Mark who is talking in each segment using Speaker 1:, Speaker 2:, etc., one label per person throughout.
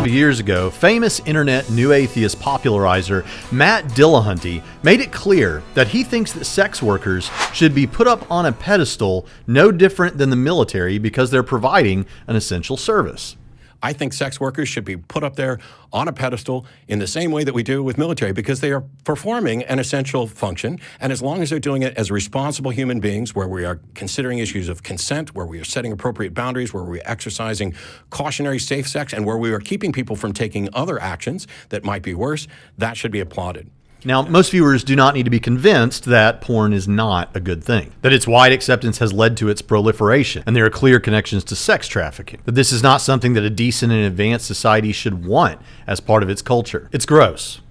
Speaker 1: of years ago, famous internet new atheist popularizer Matt Dillahunty made it clear that he thinks that sex workers should be put up on a pedestal no different than the military because they're providing an essential service.
Speaker 2: I think sex workers should be put up there on a pedestal in the same way that we do with military because they are performing an essential function. And as long as they're doing it as responsible human beings, where we are considering issues of consent, where we are setting appropriate boundaries, where we're exercising cautionary safe sex, and where we are keeping people from taking other actions that might be worse, that should be applauded.
Speaker 1: Now, most viewers do not need to be convinced that porn is not a good thing, that its wide acceptance has led to its proliferation, and there are clear connections to sex trafficking, that this is not something that a decent and advanced society should want as part of its culture. It's gross.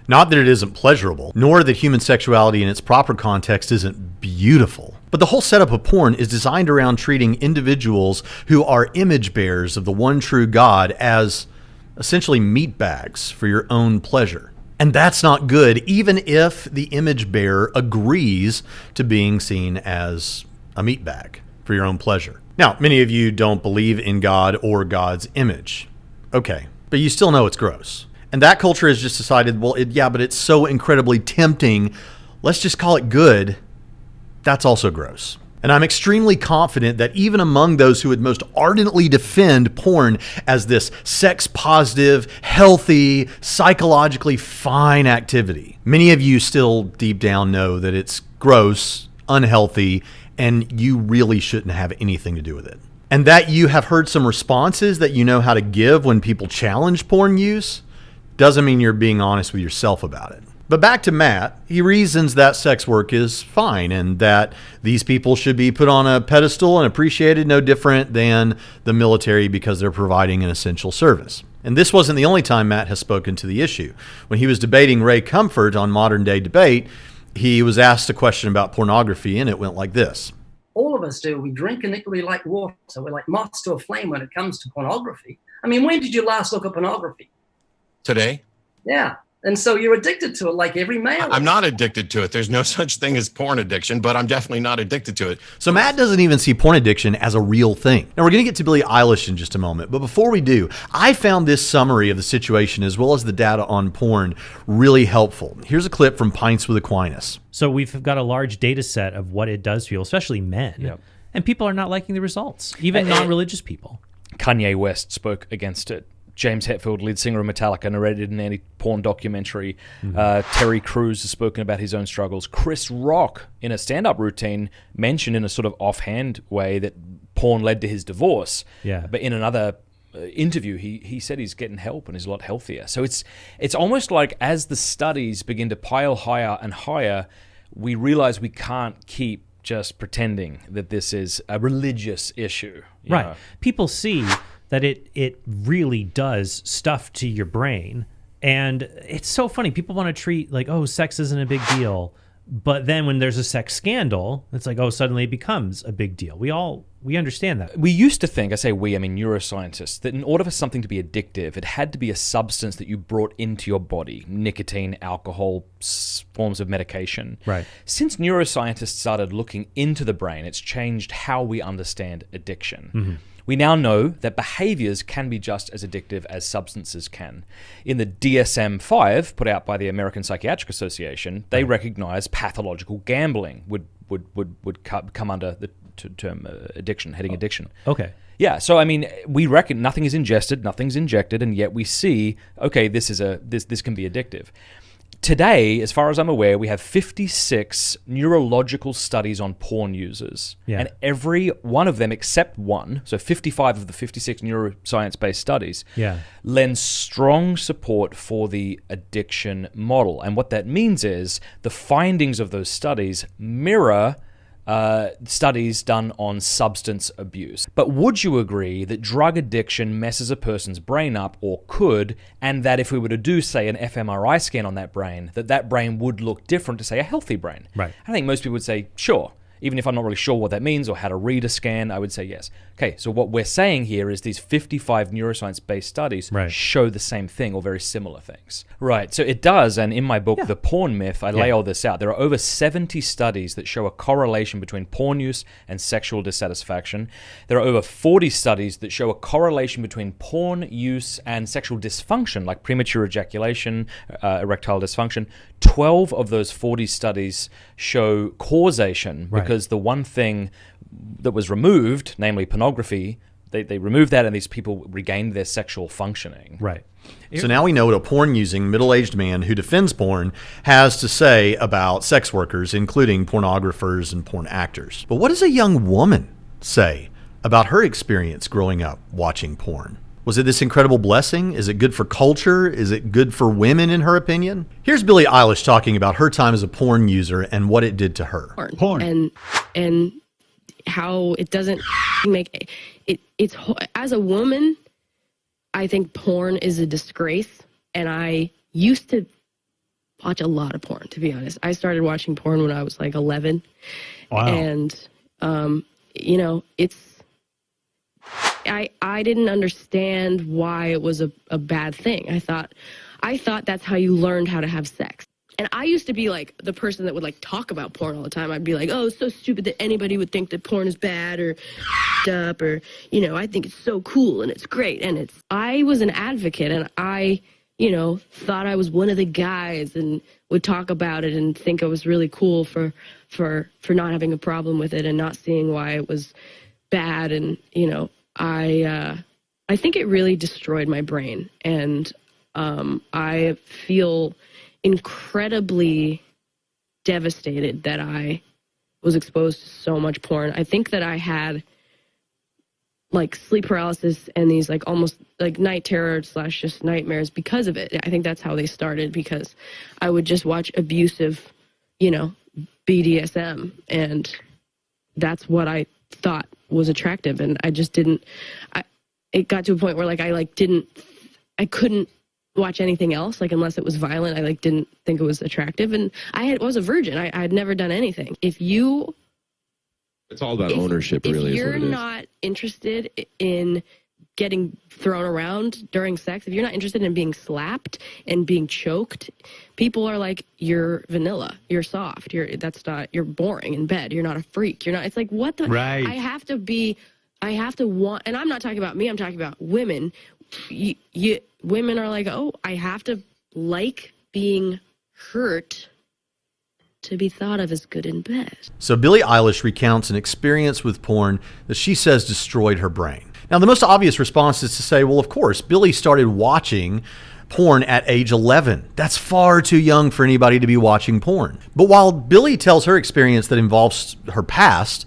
Speaker 1: Not that it isn't pleasurable, nor that human sexuality in its proper context isn't beautiful. But the whole setup of porn is designed around treating individuals who are image bearers of the one true God as essentially meat bags for your own pleasure. And that's not good, even if the image bearer agrees to being seen as a meat bag for your own pleasure. Now, many of you don't believe in God or God's image. Okay, but you still know it's gross. And that culture has just decided, well, but it's so incredibly tempting. Let's just call it good. That's also gross. And I'm extremely confident that even among those who would most ardently defend porn as this sex-positive, healthy, psychologically fine activity, many of you still deep down know that it's gross, unhealthy, and you really shouldn't have anything to do with it. And that you have heard some responses that you know how to give when people challenge porn use doesn't mean you're being honest with yourself about it. But back to Matt, he reasons that sex work is fine and that these people should be put on a pedestal and appreciated no different than the military because they're providing an essential service. And this wasn't the only time Matt has spoken to the issue. When he was debating Ray Comfort on Modern Day Debate, he was asked a question about pornography, and it went like this.
Speaker 3: All of us do. We drink and equally like water. So we're like moths to a flame when it comes to pornography. I mean, when did you last look at pornography?
Speaker 2: Today?
Speaker 3: Yeah. And so you're addicted to it like every male.
Speaker 2: I'm not addicted to it. There's no such thing as porn addiction, but I'm definitely not addicted to it.
Speaker 1: So Matt doesn't even see porn addiction as a real thing. Now we're going to get to Billie Eilish in just a moment, but before we do, I found this summary of the situation as well as the data on porn really helpful. Here's a clip from Pints with Aquinas.
Speaker 4: So we've got a large data set of what it does to people, especially men.
Speaker 5: Yep.
Speaker 4: And people are not liking the results, even non-religious people.
Speaker 5: Kanye West spoke against it. James Hetfield, lead singer of Metallica, narrated an anti-porn documentary. Terry Crews has spoken about his own struggles. Chris Rock, in a stand-up routine, mentioned in a sort of offhand way that porn led to his divorce.
Speaker 4: Yeah.
Speaker 5: But in another interview, he said he's getting help and is a lot healthier. So it's almost like as the studies begin to pile higher and higher, we realize we can't keep just pretending that this is a religious issue.
Speaker 4: Right.
Speaker 5: know?
Speaker 4: People see that it really does stuff to your brain. And it's so funny. People want to treat like, oh, sex isn't a big deal. But then when there's a sex scandal, it's like, oh, suddenly it becomes a big deal. We understand that.
Speaker 5: We used to think, I say we, I mean neuroscientists, that in order for something to be addictive, it had to be a substance that you brought into your body. Nicotine, alcohol, forms of medication.
Speaker 4: Right.
Speaker 5: Since neuroscientists started looking into the brain, it's changed how we understand addiction. Mm-hmm. We now know that behaviors can be just as addictive as substances can. In the DSM-5, put out by the American Psychiatric Association, they recognize pathological gambling would come under the term addiction, heading addiction.
Speaker 4: Okay.
Speaker 5: Yeah, so I mean, we reckon nothing is ingested, nothing's injected, and yet we see, okay, this can be addictive. Today, as far as I'm aware, we have 56 neurological studies on porn users.
Speaker 4: Yeah.
Speaker 5: And every one of them except one, so 55 of the 56 neuroscience-based studies, lend strong support for the addiction model. And what that means is the findings of those studies mirror studies done on substance abuse. But would you agree that drug addiction messes a person's brain up, or could, and that if we were to do, say, an fMRI scan on that brain, that brain would look different to, say, a healthy brain?
Speaker 4: Right.
Speaker 5: I think most people would say, sure. even if I'm not really sure what that means or how to read a scan, I would say yes. Okay, so what we're saying here is these 55 neuroscience-based studies show the same thing or very similar things. Right, so it does, and in my book, The Porn Myth, I lay all this out. There are over 70 studies that show a correlation between porn use and sexual dissatisfaction. There are over 40 studies that show a correlation between porn use and sexual dysfunction, like premature ejaculation, erectile dysfunction. 12 of those 40 studies show causation because the one thing that was removed, namely pornography, they removed that and these people regained their sexual functioning.
Speaker 4: Right.
Speaker 1: So now we know what a porn-using middle-aged man who defends porn has to say about sex workers, including pornographers and porn actors. But what does a young woman say about her experience growing up watching porn? Was it this incredible blessing? Is it good for culture? Is it good for women, in her opinion? Here's Billie Eilish talking about her time as a porn user and what it did to her.
Speaker 6: Porn. And how it doesn't make it's as a woman, I think porn is a disgrace. And I used to watch a lot of porn, to be honest. I started watching porn when I was like 11. Wow. And, you know, I didn't understand why it was a bad thing. I thought that's how you learned how to have sex. And I used to be like the person that would like talk about porn all the time. I'd be like, oh, it's so stupid that anybody would think that porn is bad or up, or, you know, I think it's so cool and it's great. And I was an advocate, and I, you know, thought I was one of the guys and would talk about it and think I was really cool for not having a problem with it and not seeing why it was bad. And, you know, I think it really destroyed my brain, and I feel incredibly devastated that I was exposed to so much porn. I think that I had like sleep paralysis and these like almost like night terror / just nightmares because of it. I think that's how they started, because I would just watch abusive, you know, BDSM, and that's what I thought was attractive. And I just didn't, it got to a point where like I couldn't watch anything else, like unless it was violent. I like didn't think it was attractive, and I was a virgin. I had never done anything. It's all about ownership, really. If you're not interested in getting thrown around during sex, if you're not interested in being slapped and being choked, people are like, you're vanilla, you're soft, you're boring in bed, you're not a freak, you're not. It's like, what the? Right. I have to want, and I'm not talking about me, I'm talking about women. Women are like, oh, I have to like being hurt to be thought of as good in bed.
Speaker 1: So Billie Eilish recounts an experience with porn that she says destroyed her brain. Now, the most obvious response is to say, well, of course, Billie started watching porn at age 11. That's far too young for anybody to be watching porn. But while Billie tells her experience that involves her past,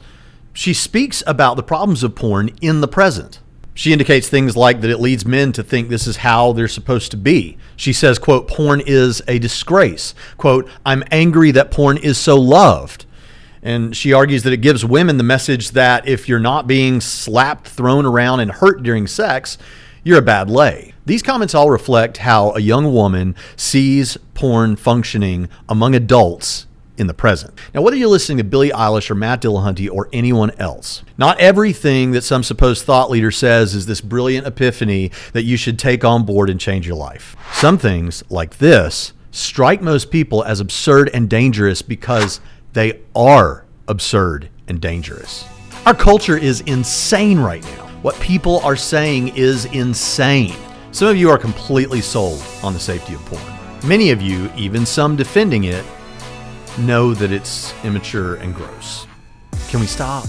Speaker 1: she speaks about the problems of porn in the present. She indicates things like that it leads men to think this is how they're supposed to be. She says, quote, porn is a disgrace. Quote, I'm angry that porn is so loved. And she argues that it gives women the message that if you're not being slapped, thrown around, and hurt during sex, you're a bad lay. These comments all reflect how a young woman sees porn functioning among adults in the present. Now, whether you're listening to Billie Eilish or Matt Dillahunty or anyone else, not everything that some supposed thought leader says is this brilliant epiphany that you should take on board and change your life. Some things, like this, strike most people as absurd and dangerous because they are absurd and dangerous. Our culture is insane right now. What people are saying is insane. Some of you are completely sold on the safety of porn. Many of you, even some defending it, know that it's immature and gross. Can we stop?